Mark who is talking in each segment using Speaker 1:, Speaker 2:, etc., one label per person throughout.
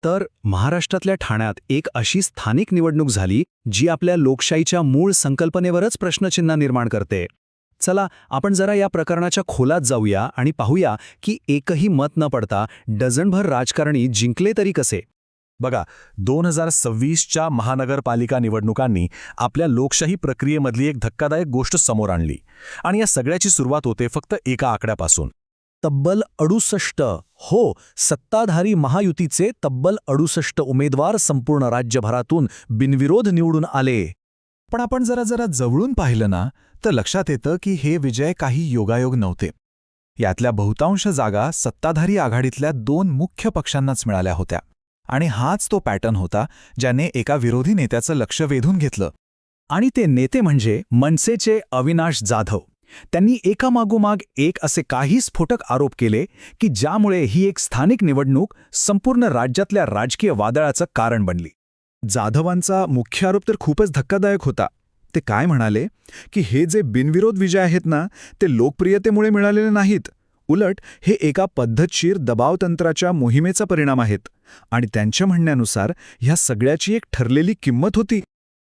Speaker 1: तर महाराष्ट्रातल्या ठाण्यात एक अशी स्थानिक निवडणूक झाली जी आपल्या लोकशाहीच्या मूळ संकल्पनेवरच प्रश्नचिन्ह निर्माण करते. चला आपण जरा या प्रकरणाच्या खोलात जाऊया आणि पाहूया की एकही मत न पडता डझनभर राजकारणी जिंकले तरी कसे.
Speaker 2: बघा, 2026च्या महानगरपालिका निवडणुकांनी आपल्या लोकशाही प्रक्रियेमधली एक धक्कादायक गोष्ट समोर आणली. आणि या सगळ्याची सुरुवात होते फक्त एका आकड्यापासून.
Speaker 3: तब्बल 68. हो, सत्ताधारी महायुतीचे तब्बल 68 उमेदवार संपूर्ण राज्यभरातून बिनविरोध निवडून आले.
Speaker 4: पण आपण जरा जवळून पाहिलं ना, तर लक्षात येतं की हे विजय काही योगायोग नव्हते. यातल्या बहुतांश जागा सत्ताधारी आघाडीतल्या 2 मुख्य पक्षांनाच मिळाल्या होत्या. आणि हाच तो पॅटर्न होता ज्याने एका विरोधी नेत्याचं लक्ष वेधून घेतलं.
Speaker 1: आणि ते नेते म्हणजे मनसेचे अविनाश जाधव. त्यांनी एकामागोमाग एक असे काही स्फोटक आरोप केले की ज्यामुळे ही एक स्थानिक निवडणूक संपूर्ण राज्यातल्या राजकीय वादळाचं कारण बनली.
Speaker 4: जाधवांचा मुख्य आरोप तर खूपच धक्कादायक होता. ते काय म्हणाले की हे जे बिनविरोध विजय आहेत ना, ते लोकप्रियतेमुळे मिळालेले नाहीत. उलट हे एका पद्धतशीर दबावतंत्राच्या मोहिमेचा परिणाम आहेत. आणि त्यांच्या म्हणण्यानुसार ह्या सगळ्याची एक ठरलेली किंमत होती.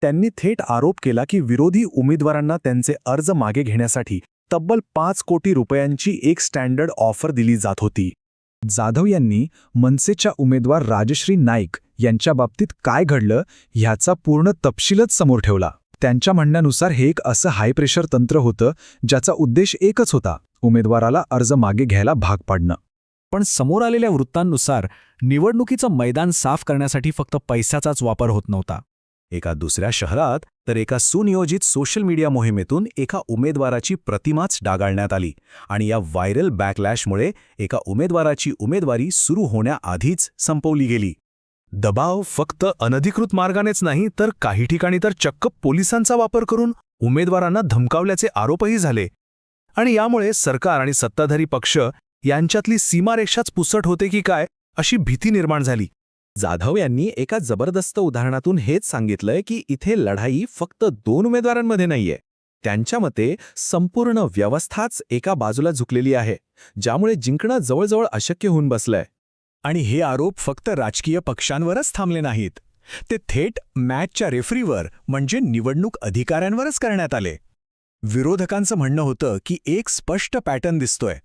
Speaker 3: त्यांनी थेट आरोप केला की विरोधी उमेदवारांना त्यांचे अर्ज मागे घेण्यासाठी तब्बल 5 कोटी रुपयांची एक स्टँडर्ड ऑफर दिली जात होती.
Speaker 4: जाधव यांनी मनसेच्या उमेदवार राजश्री नाईक यांच्या बाबतीत काय घडलं ह्याचा पूर्ण तपशीलच समोर ठेवला. त्यांच्या म्हणण्यानुसार हे एक असं हाय प्रेशर तंत्र होतं ज्याचा उद्देश एकच होता, उमेदवाराला अर्ज मागे घ्यायला भाग पाडणं.
Speaker 3: पण समोर आलेल्या वृत्तांनुसार निवडणुकीचं मैदान साफ करण्यासाठी फक्त पैशाचाच वापर होत नव्हता.
Speaker 1: एका दुसऱ्या शहरात तर एका सुनियोजित सोशल मीडिया मोहिमेतून एका उमेदवाराची प्रतिमाच डागाळण्यात आली. आणि या व्हायरल बॅकलॅशमुळे एका उमेदवाराची उमेदवारी सुरू होण्याआधीच संपवली गेली.
Speaker 2: दबाव फक्त अनधिकृत मार्गानेच नाही, तर काही ठिकाणी तर चक्क पोलिसांचा वापर करून उमेदवारांना धमकावल्याचे आरोपही झाले. आणि यामुळे सरकार आणि सत्ताधारी पक्ष यांच्यातली सीमारेषाच पुसट होते की काय अशी भीती निर्माण झाली.
Speaker 1: जाधव यांनी एका जबरदस्त उदाहरणातून हेच सांगितलंय की इथे लढाई फक्त 2 उमेदवारांमध्ये नाहीये. त्यांच्या मते संपूर्ण व्यवस्थाच एका बाजूला झुकलेली आहे, ज्यामुळे जिंकणं जवळजवळ अशक्य होऊन बसलंय.
Speaker 3: आणि हे आरोप फक्त राजकीय पक्षांवरच थांबले नाहीत. ते थेट मॅचच्या रेफरीवर म्हणजे निवडणूक अधिकाऱ्यांवरच करण्यात आले. विरोधकांचं म्हणणं होतं की एक स्पष्ट पॅटर्न दिसतोय.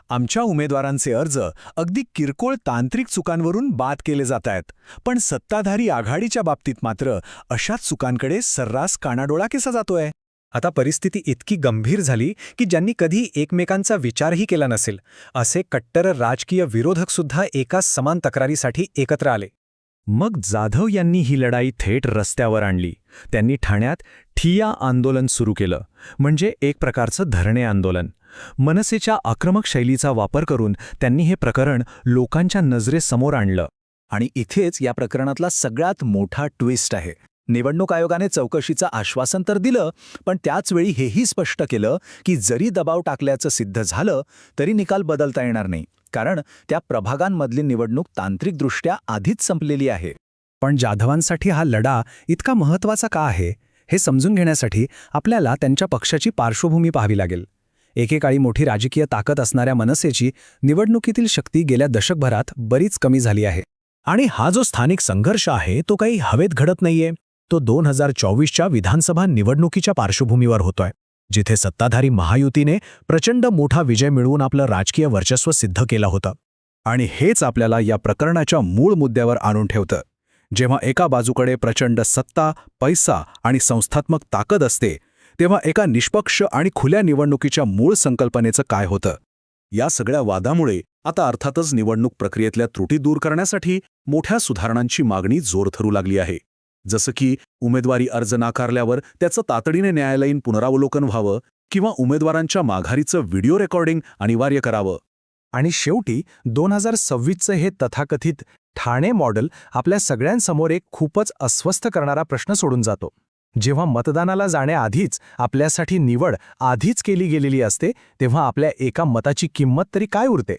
Speaker 3: आमच्या उमेदवारांचे अर्ज अगदी किरकोळ तांत्रिक चुकांवरून बाद केले जात आहेत, पण सत्ताधारी आघाडीच्या बाबतीत मात्र अशाच चुकांकडे सर्रास कानाडोळा केला जातोय.
Speaker 1: आता परिस्थिती इतकी गंभीर झाली की ज्यांनी कधी एकमेकांचा विचारही केला नसेल असे कट्टर राजकीय विरोधकसुद्धा एकाच समान तक्रारीसाठी एकत्र आले. मग जाधव यांनी ही लढाई थेट रस्त्यावर आणली. त्यांनी ठाण्यात ठिय्या आंदोलन सुरू केलं, म्हणजे एक प्रकारचं धरणे आंदोलन. मनसेच्या आक्रमक शैलीचा वापर करून त्यांनी हे प्रकरण लोकांच्या नजरेसमोर आणलं. आणि इथेच या प्रकरणातला सगळ्यात मोठा ट्विस्ट आहे. निवडणूक आयोगाने चौकशीचं आश्वासन तर दिलं, पण त्याचवेळी हेही स्पष्ट केलं की जरी दबाव टाकल्याचं सिद्ध झालं तरी निकाल बदलता येणार नाही, कारण त्या प्रभागांमधली निवडणूक तांत्रिकदृष्ट्या आधीच संपलेली आहे. पण जाधवांसाठी हा लढा इतका महत्त्वाचा का आहे हे समजून घेण्यासाठी आपल्याला त्यांच्या पक्षाची पार्श्वभूमी पाहावी लागेल. एकेकाळी मोठी राजकीय ताकद असणाऱ्या मनसेची निवडणुकीतील शक्ती गेल्या दशकभरात बरीच कमी झाली आहे. आणि हा जो स्थानिक संघर्ष आहे तो काही हवेत घडत नाहीये. तो 2024च्या विधानसभा निवडणुकीच्या पार्श्वभूमीवर होतोय, जिथे सत्ताधारी महायुतीने प्रचंड मोठा विजय मिळवून आपलं राजकीय वर्चस्व सिद्ध केलं होतं. आणि हेच आपल्याला या प्रकरणाच्या मूळ मुद्द्यावर आणून ठेवतं. जेव्हा एका बाजूकडे प्रचंड सत्ता, पैसा आणि संस्थात्मक ताकद असते, तेव्हा एका निष्पक्ष आणि खुल्या निवडणुकीच्या मूळ संकल्पनेचं काय होतं. या सगळ्या वादामुळे आता अर्थातच निवडणूक प्रक्रियेतल्या त्रुटी दूर करण्यासाठी मोठ्या सुधारणांची मागणी जोर धरू लागली आहे. जसं की उमेदवारी अर्ज नाकारल्यावर त्याचं तातडीने न्यायालयीन पुनरावलोकन व्हावं, किंवा उमेदवारांच्या माघारीचं व्हिडिओ रेकॉर्डिंग अनिवार्य करावं. आणि शेवटी 2026चं हे तथाकथित ठाणे मॉडेल आपल्या सगळ्यांसमोर एक खूपच अस्वस्थ करणारा प्रश्न सोडून जातो. जेव्हा मतदानाला जाण्याआधीच आपल्यासाठी निवड आधीच केली गेलेली असते, तेव्हा आपल्या एका मताची किंमत तरी काय उरते.